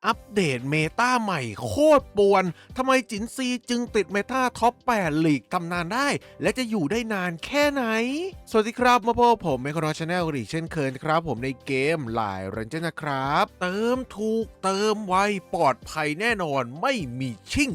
อัปเดตเมตาใหม่โคตรป่วนทำไมจินซีจึงติดเมตาท็อป8ลีกตำนานได้ และจะอยู่ได้นานแค่ไหน สวัสดีครับมาพบผมเมคอนชาแนลอีกเช่นเคยครับผมในเกมหลายเรนเจอร์นะครับเติมถูกเติมไวปลอดภัยแน่นอนไม่มีชิ่ง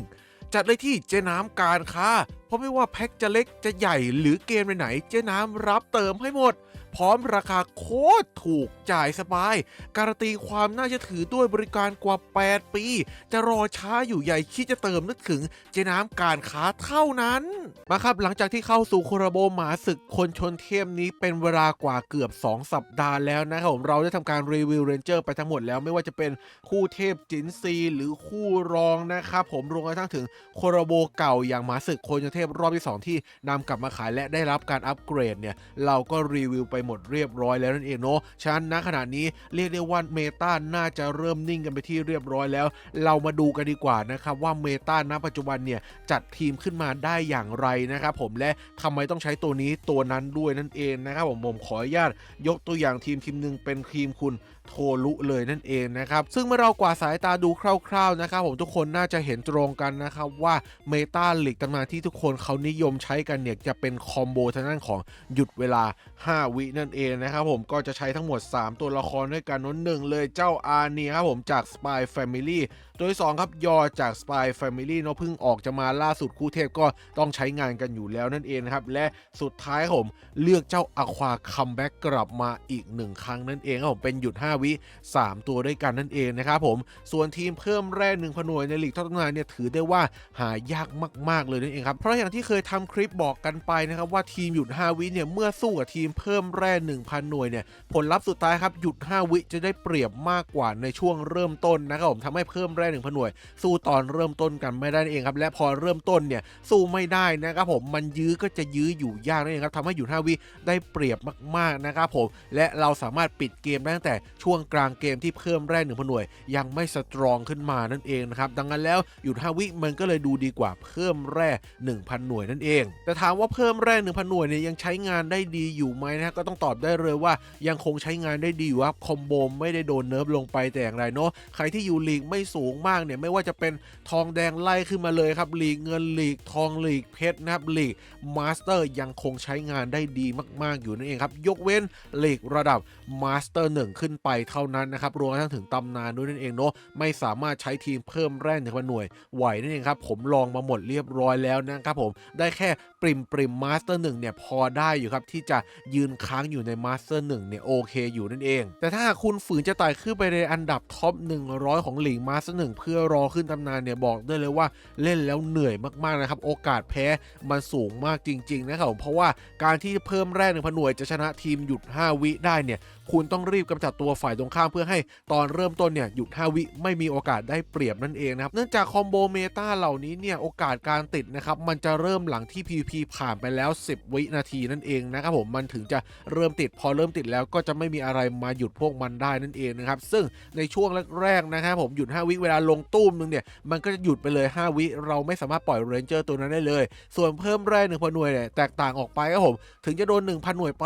จัดเลยที่เจ๊น้ำการค้าเพราะไม่ว่าแพ็คจะเล็กจะใหญ่หรือเกมไหนเจ๊น้ำรับเติมให้หมดพร้อมราคาโคตรถูกจ่ายสบายการันตีความน่าเชื่อถือด้วยบริการกว่า8ปีจะรอช้าอยู่ใหญ่คิดจะเติมนึกถึงเจ๊น้ำการค้าเท่านั้นมาครับหลังจากที่เข้าสู่โคราโบหมาศึกคนชนเทพนี้เป็นเวลากว่าเกือบ2สัปดาห์แล้วนะครับผมเราได้ทำการรีวิวเรนเจอร์ไปทั้งหมดแล้วไม่ว่าจะเป็นคู่เทพจินซีหรือคู่รองนะครับผมรวมกระทั่งถึงโคราโบเก่าอย่างหมาศึกคนชนเทพรอบที่2ที่นำกลับมาขายและได้รับการอัปเกรดเนี่ยเราก็รีวิวไปหมดเรียบร้อยแล้วนั่นเองเนาะฉะนั้นณขณะนี้เรียกได้ว่าเมตาน่าจะเริ่มนิ่งกันไปที่เรียบร้อยแล้วเรามาดูกันดีกว่านะครับว่าเมตาณปัจจุบันเนี่ยจัดทีมขึ้นมาได้อย่างไรนะครับผมและทำไมต้องใช้ตัวนี้ตัวนั้นด้วยนั่นเองนะครับผมขออนุญาตยกตัวอย่างทีมหนึ่งเป็นทีมคุณโทรุเลยนั่นเองนะครับซึ่งเมื่อเรากวาดสายตาดูคร่าวๆนะครับผมทุกคนน่าจะเห็นตรงกันนะครับว่าเมตาลีกตำนานที่ทุกคนเขานิยมใช้กันเนี่ยจะเป็นคอมโบทางด้านของหยุดเวลา5วินั่นเองนะครับผมก็จะใช้ทั้งหมด3ตัวละครด้วยกันนั่นหนึ่งเลยเจ้าอาร์เนียครับผมจาก Spy Family ตัวที่2ครับยอจาก Spy Family เนาะเพิ่งออกจะมาล่าสุดคู่เทพก็ต้องใช้งานกันอยู่แล้วนั่นเองนะครับและสุดท้ายผมเลือกเจ้าอควาคัมแบ็กกลับมาอีก1ครั้งนั่นเองครับผมเป็นหยุด5วิ3ตัวด้วยกันนั่นเองนะครับผมส่วนทีมเพิ่มแร่1,000 หน่วยในลีกท็อปตำนานเนี่ยถือได้ว่าหายากมากๆเลยนั่นเองครับเพราะอย่างที่เคยทำคลิปบอกกันไปนะครับว่าทีมหยุด5วิเนี่ยเมื่อสู้กับทีมเพิ่มแร่ 1,000 หน่วยเนี่ยผลลัพธ์สุดท้ายครับหยุด5วิจะได้เปรียบมากกว่าในช่วงเริ่มต้นนะครับผมทำให้เพิ่มแร่ 1,000 หน่วยสู้ตอนเริ่มต้นกันไม่ได้นั่นเองครับและพอเริ่มต้นเนี่ยสู้ไม่ได้นะครับผมมันยื้อก็จะยื้ออยู่ยากนั่นเองครับทำให้หยุด5วิได้เปรียบมากๆนะครับผมและเราสามารถปิดเกมได้ตั้งแต่ช่วงกลางเกมที่เพิ่มแร่ 1,000 หน่วยยังไม่สตรองขึ้นมานั่นเองนะครับดังนั้นแล้วหยุด5วิมันก็เลยดูดีกว่าเพิ่มแร่ 1,000 หน่วยนั่นเองแต่ถามว่าเพิ่มแร่ 1,000 หน่วยเนี่ยยังใช้งานได้ดีอยู่ไหมนะก็ต้องตอบได้เลยว่ายังคงใช้งานได้ดีอยู่ครับคอมโบไม่ได้โดนเนิร์ฟลงไปแต่อย่างไรเนาะใครที่อยู่ลีกไม่สูงมากเนี่ยไม่ว่าจะเป็นทองแดงไล่ขึ้นมาเลยครับลีกเงินลีกทองลีกเพชรนะครับลีกมาสเตอร์ยังคงใช้งานได้ดีมากๆอยู่นั่นเองครับยกเว้นลีกระดับมาสเตอร์1ขึ้นไปเท่านั้นนะครับรวมทั้งถึงตำนานด้วยนั่นเองเนาะไม่สามารถใช้ทีมเพิ่มแร่1,000 หน่วยไหวนั่นเองครับผมลองมาหมดเรียบร้อยแล้วนะครับผมได้แค่ปริมมาสเตอร์1เนี่ยพอได้อยู่ครับที่จะยืนค้างอยู่ในมาสเตอร์1เนี่ยโอเคอยู่นั่นเองแต่ถ้าคุณฝืนจะไต่ขึ้นไปในอันดับท็อป100ของลีกมาสเตอร์1เพื่อรอขึ้นตำนานเนี่ยบอกได้เลยว่าเล่นแล้วเหนื่อยมากๆนะครับโอกาสแพ้มันสูงมากจริงๆนะครับเพราะว่าการที่เพิ่มแร่ 1,000 หน่วยจะชนะทีมหยุด5วิได้เนี่ยคุณต้องรีบกำจัดตัวฝ่ายตรงข้ามเพื่อให้ตอนเริ่มต้นเนี่ยหยุด5วิไม่มีโอกาสได้เปรียบนั่นเองนะครับเนื่องจากคอมโบเมตาเหล่านี้เนี่ยโอกาสการติดนะครับมันจะเริ่มหลังที่ PVP ผ่านไปแล้ว10วินาทีนั่นเองนะครับผมมันถึงจะเริ่มติดพอเริ่มติดแล้วก็จะไม่มีอะไรมาหยุดพวกมันได้นั่นเองนะครับซึ่งในช่วงแรกๆนะครับผมหยุด5วิเวลาลงตู้มนึงเนี่ยมันก็จะหยุดไปเลย5วิเราไม่สามารถปล่อยเรนเจอร์ตัวนั้นได้เลยส่วนเพิ่มแร่ 1,000 หน่วยเนี่ยแตกต่างออกไปครับผมถึงจะโดน 1,000 หน่วยไป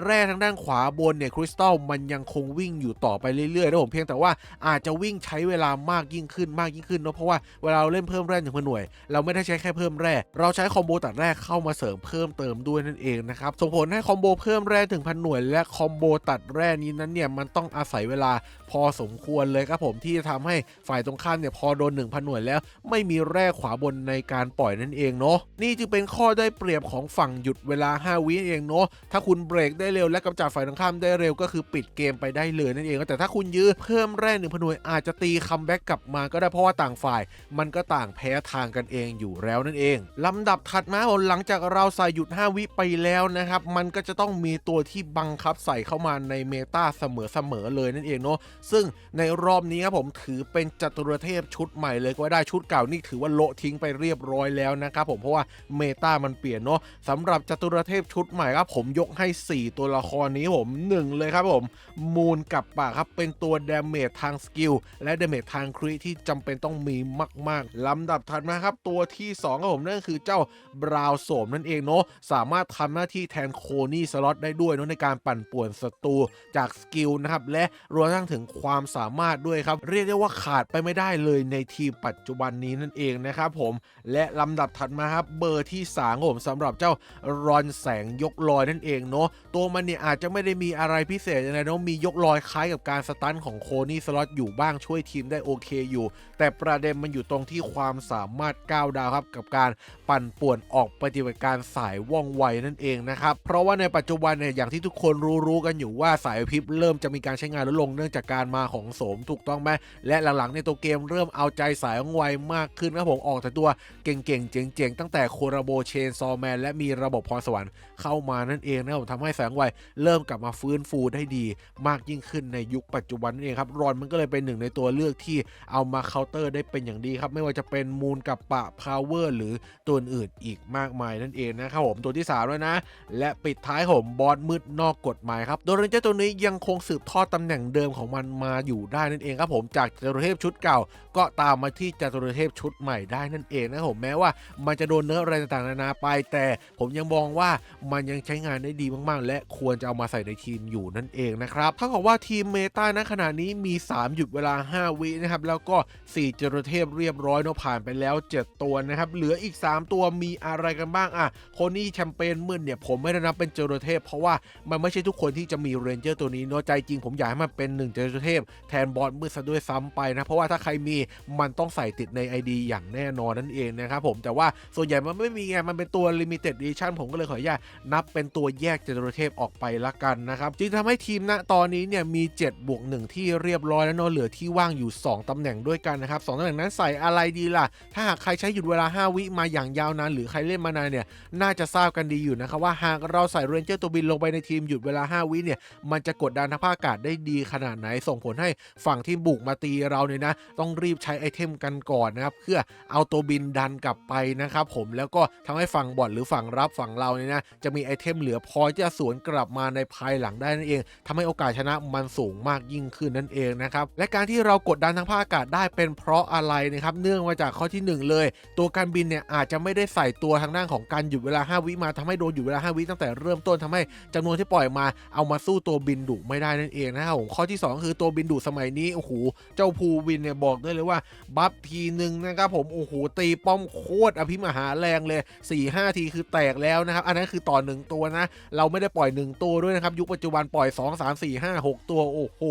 แร่ทางด้านขวาบนเนี่ยคริสตัลมันยังคงวิ่งอยู่ต่อไปเรื่อยๆนะผมเพียงแต่ว่าอาจจะวิ่งใช้เวลามากยิ่งขึ้นเนาะเพราะว่าเวลาเราเล่นเพิ่มแร่ 1,000 หน่วยเราไม่ได้ใช้แค่เพิ่มแร่เราใช้คอมโบตัดแร่เข้ามาเสริมเพิ่มเติมด้วยนั่นเองนะครับส่งผลให้คอมโบเพิ่มแร่ 1,000 หน่วยและคอมโบตัดแร่นี้นั้นเนี่ยมันต้องอาศัยเวลาพอสมควรเลยครับผมที่จะทำให้ฝ่ายตรงข้ามเนี่ยพอโดน 1,000 หน่วยแล้วไม่มีแร่ขวาบนในการปล่อยนั่นเองเนาะนี่จึงเป็นข้อได้เปรียบของฝั่งหยุดเวลา5วิเองเนาะถ้าคุณเบรกได้เร็วและกำจัดฝ่ายตรงข้ามได้เร็วก็คือปิดเกมไปได้เลยนั่นเองแต่ถ้าคุณยื้อเพิ่มแร่ 1,000 หน่วยอาจจะตีคัมแบ็กกลับมาก็ได้เพราะว่าต่างฝ่ายมันก็ต่างแพ้ทางกันเองอยู่แล้วนั่นเองลำดับถัดมาหลังจากเราใส่หยุด5วิไปแล้วนะครับมันก็จะต้องมีตัวที่บังคับใส่เข้ามาในเมตาเสมอเลยนั่นเองเนาะซึ่งในรอบนี้ครับผมถือเป็นจตุรเทพชุดใหม่เลยก็ได้ชุดเก่านี่ถือว่าโละทิ้งไปเรียบร้อยแล้วนะครับผมเพราะว่าเมตามันเปลี่ยนเนาะสำหรับจตุรเทพชุดใหม่ครับผมยกให้4ตัวละครนี้ผม1เลยครับผมมูนไก่ กับปะครับเป็นตัวดาเมจทางสกิลและดาเมจทางคริที่จำเป็นต้องมีมากๆลำดับถัดมาครับตัวที่2ครับผมนั่นคือเจ้าบราวน์โสมนั่นเองเนาะสามารถทำหน้าที่แทนโคนี่สล็อตได้ด้วยเนาะในการปั่นป่วนศัตรูจากสกิลนะครับและรวมทั้งถึงความสามารถด้วยครับเรียกได้ว่าขาดไปไม่ได้เลยในทีมปัจจุบันนี้นั่นเองนะครับผมและลำดับถัดมาครับเบอร์ที่3ผมสำหรับเจ้ารอนแสงยกลอยนั่นเองเนาะตัวมันเนี่ยอาจจะไม่ได้มีอะไรพิเศษอะไรเนาะมียกลอยคล้ายกับการสตันของโคนี่สล็อตอยู่บ้างช่วยทีมได้โอเคอยู่แต่ประเด็นมันอยู่ตรงที่ความสามารถ9ดาวครับกับการปั่นป่วนออกปฏิบัติการสายว่องไวนั่นเองนะครับเพราะว่าในปัจจุบันเนี่ยอย่างที่ทุกคนรู้กันอยู่ว่าสายพริบเริ่มจะมีการใช้งานลดลงเนื่องจากการมาของโสมถูกต้องไหมและหลังๆในตัวเกมเริ่มเอาใจสายว่องไวมากขึ้นครับผมออกแต่ตัวเก่งๆเจ๋งๆตั้งแต่โคราโบเชนซอแมนและมีระบบพรสวรรค์เข้ามานั่นเองนะครับทำให้แสงไวเริ่มกลับมาฟื้นฟูได้ดีมากยิ่งขึ้นในยุคปัจจุบันนั่นเองครับรอนมันก็เลยเป็นหนึ่งในตัวเลือกที่เอามาเคาน์เตอร์ได้เป็นอย่างดีครับไม่ว่าจะเป็นมูลกับปะพาวเวอร์หรือตัวอื่นอีกมากมายนั่นเองนะครับผมตัวที่3ด้วยนะและปิดท้ายผมบอสมืดนอกกฎหมายครับโดยเรนเจอร์ตัวนี้ยังคงสืบทอดตำแหน่งเดิมของมันมาอยู่ได้นั่นเองครับผมจากจตุรเทพชุดเก่าก็ตามมาที่จตุรเทพชุดใหม่ได้นั่นเองนะครับผมแม้ว่ามันจะโดนเนื้ออะไรต่างๆนานาไปแต่ผมยังมองว่ามันยังใช้งานได้ดีมากๆและควรจะเอามาใส่ในทีมอยู่นั่นเองนะครับเท่ากับว่าทีมเมตาณขณะนี้มี3หยุดเวลา5วินะครับแล้วก็4จตุรเทพเรียบร้อยเนาะผ่านไปแล้ว7ตัวนะครับเหลืออีก3ตัวมีอะไรกันบ้างโคนี่แชมเปญมืดเนี่ยผมไม่ได้นับเป็นจตุรเทพเพราะว่ามันไม่ใช่ทุกคนที่จะมีเรนเจอร์ตัวนี้เนาะใจจริงผมอยากให้มันเป็น1จตุรเทพแทนบอสมืดซะด้วยซ้ำไปนะเพราะว่าถ้าใครมีมันต้องใส่ติดใน ID อย่างแน่นอนนั่นเองนะครับผมแต่ว่าส่วนใหญ่มันไม่มีไงมันเป็นตัว Limited Edition ผมก็เลยขออนุญาตนับเป็นตัวแยกจตุรเทพออกไปละกันนะครับจึงทำให้ทีมณตอนนี้เนี่ยมี7+1ที่เรียบร้อยแล้วเนาะเหลือที่ว่างอยู่2ตำแหน่งด้วยกันนะครับ2ตำแหน่งนั้นใส่อะไรดีล่ะถ้าหากใครใช้หยุดเวลา5วิมาอย่างยาวนานหรือใครเล่นมานานเนี่ยน่าจะทราบกันดีอยู่นะครับว่าหากเราใส่เรนเจอร์ตัวบินลงไปในทีมหยุดเวลา5วิเนี่ยมันจะกดดันทางภาคอากาศได้ดีขนาดไหนส่งผลให้ฝั่งที่บุกมาตีเราเนี่ยนะต้องรีบใช้ไอเทมกันก่อนนะครับเพื่อเอาตัวบินดันกลับไปนะครับผมแล้วก็ทำให้ฝั่งบอทหรือฝั่งรับฝั่งเราเนี่ยนะจะมีไอเทมเหลือพอที่จะสวนกลับมาในภายหลังได้นั่นเองทำให้โอกาสชนะมันสูงมากยิ่งขึ้นนั่นเองนะครับและการที่เรากดดันทางภาคอากาศได้เป็นเพราะอะไรนะครับเนื่องมาจากข้อที่1เลยตัวการบินเนี่ยอาจจะไม่ได้ใส่ตัวทางด้านของการหยุดเวลา5วิมาทำให้โดนหยุดเวลา5วิตั้งแต่เริ่มต้นทำให้จำนวนที่ปล่อยมาเอามาสู้ตัวบินดุไม่ได้นั่นเองนะครับผมข้อที่2คือตัวบินดุสมัยนี้โอ้โหเจ้าภูวินเนี่ยบอกได้เลยว่าบัฟทีนึงนะครับผมโอ้โหตีป้อมโคตรอภิมหาแรงเลย 4-5 ทีคือแตกแล้วนะครับอันนั้นคือต่อ1ตัวนะเราไม่ได้ปล่อย1ตัวด้วยนะครับยุคปัจจุบันปล่อย2 3 4 5 6ตัวโอ้โห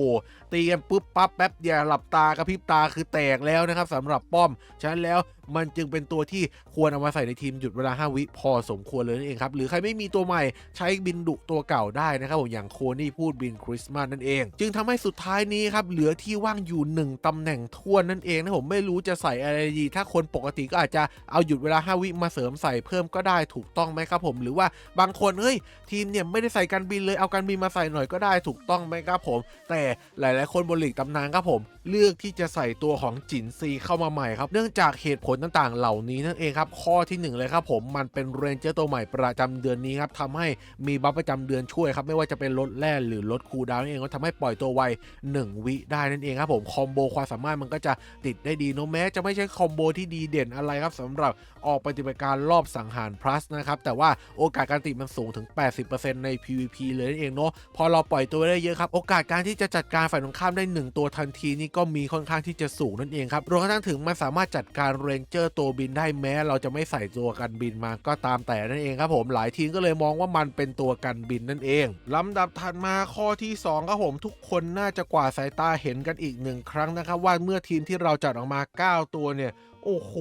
ตีกันปุ๊บปั๊บแป๊บเดียวหลับตากระพริบตาคือแตกแล้วนะครับสำหรับป้อมฉะนั้นแล้วมันจึงเป็นตัวที่ควรเอามาใส่ในทีมหยุดเวลา5วิพอสมควรเลยนั่นเองครับหรือใครไม่มีตัวใหม่ใช้บินดุตัวเก่าได้นะครับผมอย่างโคนี่พูดบินคริสต์มาสนั่นเองจึงทำให้สุดท้ายนี้ครับเหลือที่ว่างอยู่1ตำแหน่งท้วนนั่นเองนะผมไม่รู้จะใส่อะไรดีถ้าคนปกติก็อาจจะเอาหยุดเวลา5วิมาเสริมใส่เพิ่มก็ได้ถูกต้องไหมครับผมหรือว่าบางคนเฮ้ยทีมเนี่ยไม่ได้ใส่การบินเลยเอาการบินมาใส่หน่อยก็ได้ถูกต้องไหมครับผมแต่หลายๆคนบนลีกตำนานครับผมเลือกที่จะใส่ตัวของจินซีเข้ามาใหม่ครับเนื่องจากเหตุผลต่างๆเหล่านี้นั่นเองครับข้อที่1เลยครับผมมันเป็นเรนเจอร์ตัวใหม่ประจำเดือนนี้ครับทำให้มีบัฟประจำเดือนช่วยครับไม่ว่าจะเป็นลดแร่หรือลดคูลดาวน์นั่นเองก็ทำให้ปล่อยตัวไว1วิได้นั่นเองครับผมคอมโบความสามารถมันก็จะติดได้ดีโนแม้จะไม่ใช่คอมโบที่ดีเด่นอะไรครับสำหรับออกปฏิบัติการรอบสังหาร plus นะครับแต่ว่าโอกาสการติดมันสูงถึง 80% ใน PVP เลยนั่นเองเนาะพอเราปล่อยตัวได้เยอะครับโอกาสการที่จะจัดการฝ่ายตรงข้ามได้1ตัวทันทีนี่ก็มีค่อนข้างที่จะสูงนั่นเองครับรวมทั้งถึงมันสามารถจัดการเรนเจอร์ตัวบินได้แม้เราจะไม่ใส่ตัวกันบินมาก็ตามแต่นั่นเองครับผมหลายทีมก็เลยมองว่ามันเป็นตัวกันบินนั่นเองลำดับถัดมาข้อที่2ครับผมทุกคนน่าจะกวาดสายตาเห็นกันอีก1ครั้งนะครับว่าเมื่อทีมที่เราจัดออกมา9ตัวเนี่ยโอ้โห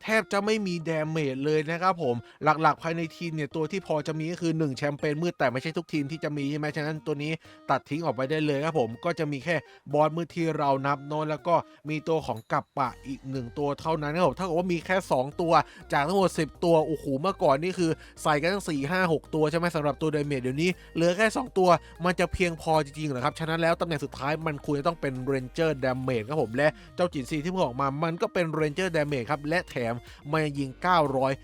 แทบจะไม่มีดาเมจเลยนะครับผมหลักๆภายในทีมเนี่ยตัวที่พอจะมีก็คือ1แชมเปญมืดแต่ไม่ใช่ทุกทีมที่จะมีใช่ไหมฉะนั้นตัวนี้ตัดทิ้งออกไปได้เลยครับผมก็จะมีแค่บอสมืดที่เรานับโน้นแล้วก็มีตัวของกัปปะอีก1ตัวเท่านั้นครับผมเท่ากับว่ามีแค่2ตัวจากทั้งหมด10ตัวโอ้โหเมื่อก่อนนี่คือใส่กันตั้ง4-5-6ตัวใช่ไหมสำหรับตัวดาเมจเดี๋ยวนี้เหลือแค่2ตัวมันจะเพียงพอจริงๆเหรอครับฉะนั้นแล้วตำแหน่งสุดท้ายมันควรจะต้องเป็นเรนเจอร์ดาเมจครับผมและเจ้าจินซีที่เพิ่งออกมามันก็เป็นเรนเจอร์ดาเม เมจครับและแถมมันยิง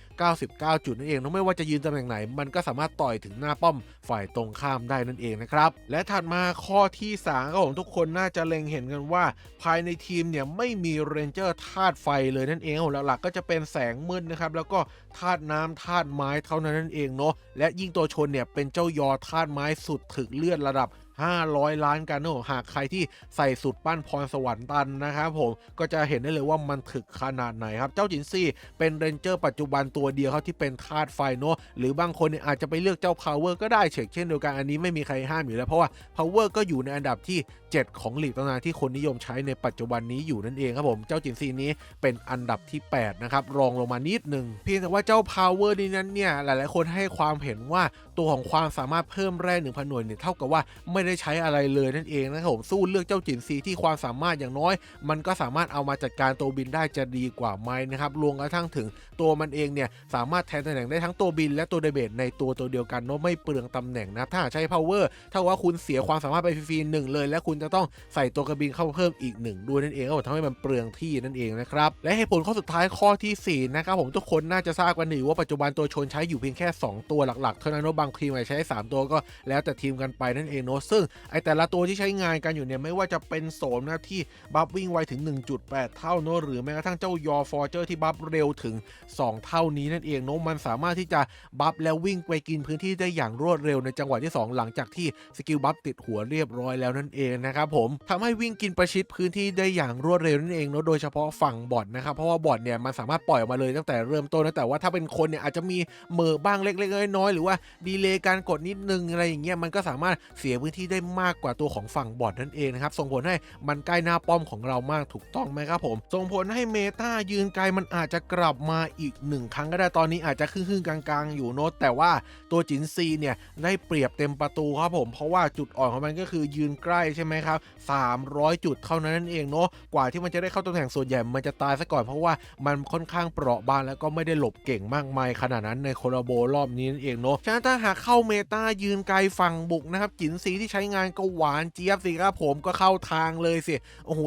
999จุดนั่นเองไม่ว่าจะยืนตำแหน่งไหนมันก็สามารถต่อยถึงหน้าป้อมฝ่ายตรงข้ามได้นั่นเองนะครับและถัดมาข้อที่3ของทุกคนน่าจะเล็งเห็นกันว่าภายในทีมเนี่ยไม่มีเรนเจอร์ธาตุไฟเลยนั่นเองหลักๆก็จะเป็นแสงมืดนะครับแล้วก็ธาตุน้ำธาตุไม้เท่านั้นนั่นเองและยิ่งตัวชนเนี่ยเป็นเจ้ายอธาตุไม้สุดถึกเลือดระดับ500 ล้านกันหากใครที่ใส่สุดปั้นพรสวรรค์ตันนะครับผมก็จะเห็นได้เลยว่ามันถึกขนาดไหนครับเจ้าจินซี่เป็นเรนเจอร์ปัจจุบันตัวเดียวครับที่เป็นธาตุไฟหรือบางคนเนี่ยอาจจะไปเลือกเจ้า Power ก็ได้เช่นเดียวกันอันนี้ไม่มีใครห้ามอยู่แล้วเพราะว่า Power ก็อยู่ในอันดับที่7ของลีกตำนานที่คนนิยมใช้ในปัจจุบันนี้อยู่นั่นเองครับผมเจ้าจินซีนี้เป็นอันดับที่8นะครับรองลงมานิดนึงเพียงแต่ว่าเจ้า Power นี้นั้นเนี่ยหลายๆคนให้ความเห็นว่าตัวของความสามารถเพิ่มแร่ 1,000 หน่วยเนี่ยเท่ากับว่าไม่ได้ใช้อะไรเลยนั่นเองนะครับผมสู้เลือกเจ้าจินซีที่ความสามารถอย่างน้อยมันก็สามารถเอามาจัดการตัวบินได้จะดีกว่าไหมนะครับรวมกระทั่งถึงตัวมันเองเนี่ยสามารถแทนตำแหน่งได้ทั้งตัวบินและตัวเดเบตในตัวเดียวกันไม่เปลืองตำแหน่งนะถ้าใช้ Power เท่ากับว่าคุณเสียความสามารถไปฟรีๆ1เลยและคุณจะต้องใส่ตัวกระบินเข้าเพิ่มอีก1ด้วยนั่นเองทำให้มันเปลืองที่นั่นเองนะครับและเหตุผลข้อสุดท้ายข้อที่4นะครับผมทุกคนน่าจะทราบกันดีว่าปัจจุบันตัวชนใช้อยู่เพียงแค่2ตัวหลักๆเท่านั้นบางทีมใช้3ตัวก็แล้วแต่ทีมกันไปนั่นเองซึ่งแต่ละตัวที่ใช้งานกันอยู่เนี่ยไม่ว่าจะเป็นโสมนะที่บัฟวิ่งไวถึง 1.8 เท่าหรือแม้กระทั่งเจ้ายอฟอร์เจอร์ที่บัฟเร็วถึง2เท่านี้นั่นเองมันสามารถที่จะบัฟแล้ววิ่งไปกินพื้นที่ได้อย่างรวดเร็วในจังหวะที่2หลังจากที่สกิลบัฟติดหัวเรียบร้อยแล้วนั่นเองนะครับผมทำให้วิ่งกินประชิดพื้นที่ได้อย่างรวดเร็วนั่นเองโดยเฉพาะฝั่งบอทนะครับเพราะว่าบอทเนี่ยมันสามารถปล่อยออกมาเลยตั้งแต่เริ่มต้นนะแต่ว่าถ้าเป็นคนเนี่ยอาจจะมีเหม่อบ้างเล็กๆน้อยๆหรือว่าดีเลย์การกดนิดนึงอะไรอย่างเงี้ยมันก็สามารถเสียพื้นที่ได้มากกว่าตัวของฝั่งบอทนั่นเองนะครับส่งผลให้มันใกล้หน้าป้อมของเรามากถูกต้องไหมครับผมส่งผลให้เมตายืนไกลมันอาจจะกลับมาอีก1ครั้งก็ได้ตอนนี้อาจจะครึ่งกลางๆอยู่แต่ว่าตัวจินซีเนี่ยได้เปรียบเต็มประตูครับผมเพราะว่าจุดอ่อนของมันก็คือยืนใกล้ใช่ไหมครับ300จุดเท่านั้นเองกว่าที่มันจะได้เข้าตำแหน่งส่วนใหญ่มันจะตายซะก่อนเพราะว่ามันค่อนข้างเปราะบางแล้วก็ไม่ได้หลบเก่งมากมายขนาดนั้นในโคลาโบรอบนี้นั่นเองฉะนั้นถ้าหากเข้าเมตายืนไกลฝั่งบุกนะครับจินซีที่ใช้งานก็หวานเจี๊ยบสิครับผมก็เข้าทางเลยสิ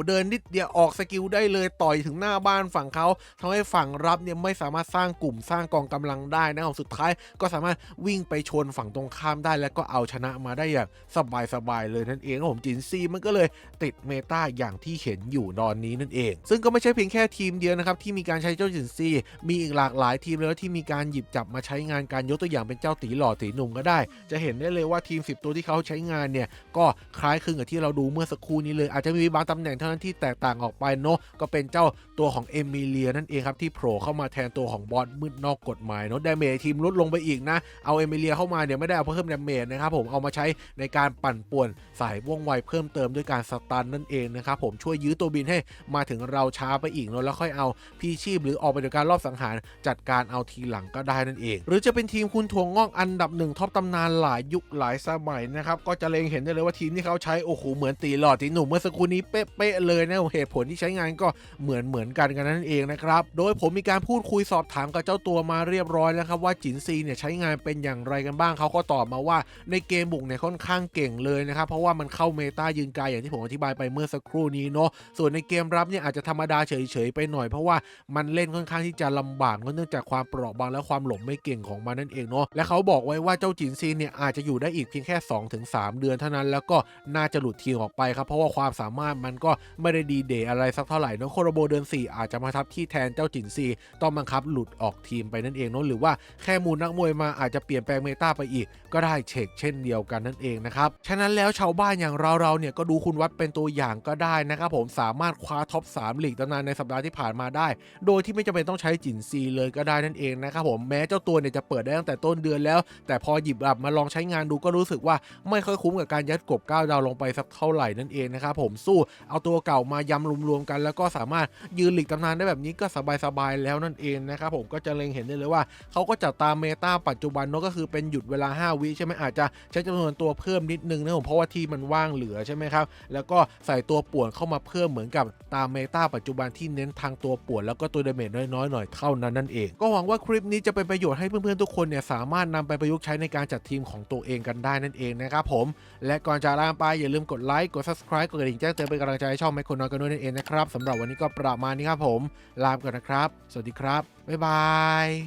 เดินนิดเดียวออกสกิลได้เลยต่อยถึงหน้าบ้านฝั่งเขาทำให้ฝั่งรับเนี่ยไม่สามารถสร้างกลุ่มสร้างกองกำลังได้นะครับสุดท้ายก็สามารถวิ่งไปชนฝั่งตรงข้ามได้และก็เอาชนะมาได้อย่างสบายเลยนั่นเองผมจินซีมันก็เลยติดเมตาอย่างที่เห็นอยู่ตอนนี้นั่นเองซึ่งก็ไม่ใช่เพียงแค่ทีมเดียวนะครับที่มีการใช้เจ้าจินซีมีอีกหลากหลายทีมเลยที่มีการหยิบจับมาใช้งานการยกตัวอย่างเป็นเจ้าตีหล่อตีหนุ่มก็ได้จะเห็นได้เลยว่าทีม10ตัวที่เขาใช้งานเนี่ยก็คล้ายคลึงกับที่เราดูเมื่อสักครู่นี้เลยอาจจะมีบางตำแหน่งเท่านั้นที่แตกต่างออกไปก็เป็นเจ้าตัวของเอมิเลียนั่นเองครับที่โผล่เข้ามาแทนตัวของบอสมืดนอกกฎหมายดาเมจทีมลดลงไปอีกนะเอาเอมิเลียเข้ามาเนี่ยไม่ได้เอาเพิ่มดาเมจนะครับผมเอามาใช้ในการปั่นป่วนสายว่องไวเพิ่มเติมด้วยการสตันนั่นเองนะครับผมช่วยยื้อตัวบินให้มาถึงเราช้าไปอีกแล้วค่อยเอาพีชีพหรือออกไปจากการรอบสังหารจัดการเอาทีหลังก็ได้นั่นเองหรือจะเป็นทีมคุณถั่วงอกอันดับ1ท็อปตำนานหลายยุคหลายสมัยนะครับก็จะเล็งเห็นได้เลยว่าทีมที่เขาใช้เหมือนตีหล่อตีหนุ่มเมื่อสักครู่นี้เป๊ะเลยนะเหตุผลที่ใช้งานก็เหมือนกันนั่นเองนะครับโดยผมมีการพูดคุยสอบถามกับเจ้าตัวมาเรียบร้อยแล้วครับว่าจินซีเนี่ยใช้งานเป็นอย่างไรกันบ้างเขาก็ตอบมาว่าในเกมบุกเนี่ยค่อนข้างเก่งเลยนะครับเพราะว่ามันเข้าเมตายืนไกลอย่างที่ผมอธิบายไปเมื่อสักครู่นี้ส่วนในเกมรับเนี่ยอาจจะธรรมดาเฉยไปหน่อยเพราะว่ามันเล่นค่อนข้างที่จะลำบากเนื่องจากความเปราะบางและความหลบไม่เก่งของมันนั่นเองและเขาบอกไว้ว่าเจ้าจินซีเนี่ยอาจจะอยู่ได้อีกเพียงแค่ 2-3 เดือนเท่านั้นแล้วก็น่าจะหลุดทีมออกไปครับเพราะว่าความสามารถมันก็ไม่ได้ดีเดย์อะไรสักเท่าไหร่โคโรโบเดือน4อาจจะมาทับที่แทนเจ้าจินซีต้องบังคับหลุดออกทีมไปนั่นเองหรือว่าแค่มูลนักมวยมาอาจจะเปลี่ยนแปลงเมตาไปอีกก็ได้เช่นเดียวกันนั่นเองนะครับฉะนั้นแล้วชาวบ้านอย่างเราเนี่ยก็ดูคุณวัดเป็นตัวอย่างก็ได้นะครับผมสามารถคว้าท็อป3ลีกตำนานในสัปดาห์ที่ผ่านมาได้โดยที่ไม่จำเป็นต้องใช้จินซีเลยก็ได้นั่นเองนะครับผมแม้เจ้าตัวเนี่ยจะเปิดได้ตั้งแต่ต้นเดือนแล้วแต่พอหยิบมาลองใช้งานดูก็รู้สึกว่าไม่ค่อยคุ้มกับการยัดกบ9ดาวลงไปสักเท่าไหร่นั่นเองนะครับผมสู้เอาตัวเก่ามายำรวมๆกันแล้วก็สามารถยืนลีกตำนานได้แบบนี้ก็สบายๆแล้วนั่นเองนะครับผมก็จะเล็งเห็นได้เลยว่าเขาก็จัดตามเมตาปัจจุบันก็คือเป็นหยุดเวลา5 วิใช่ไหมอาจจะใช้จำนวนตัวเพิ่มนิดนึงนะผมเพราะว่าที่มันว่างเหลือใช่ไหมครับแล้วก็ใส่ตัวป่วนเข้ามาเพิ่มเหมือนกับตามเมตาปัจจุบันที่เน้นทางตัวป่วนแล้วก็ตัวดาเมจน้อยๆหน่อยเท่านั้นนั่นเองก็หวังว่าคลิปนี้จะเป็นประโยชน์ให้เพื่อนๆทุกคนเนี่ยสามารถนำไปประยุกต์ใช้ในการจัดทีมของตัวเองกันได้นั่นเองนะครับผม และก่อนจะลาไปอย่าลืมกดไลค์กด subscribe กดกระดิ่งแจ้งเตือนเป็นกำลังใจให้ช่องไมโครน้อยกันด้วยนั่นเองนะครับสำหรับวันนี้ก็ประมาณนี้ครับผมลาไปก่อนนะครับสวัสดีครับบ๊ายบาย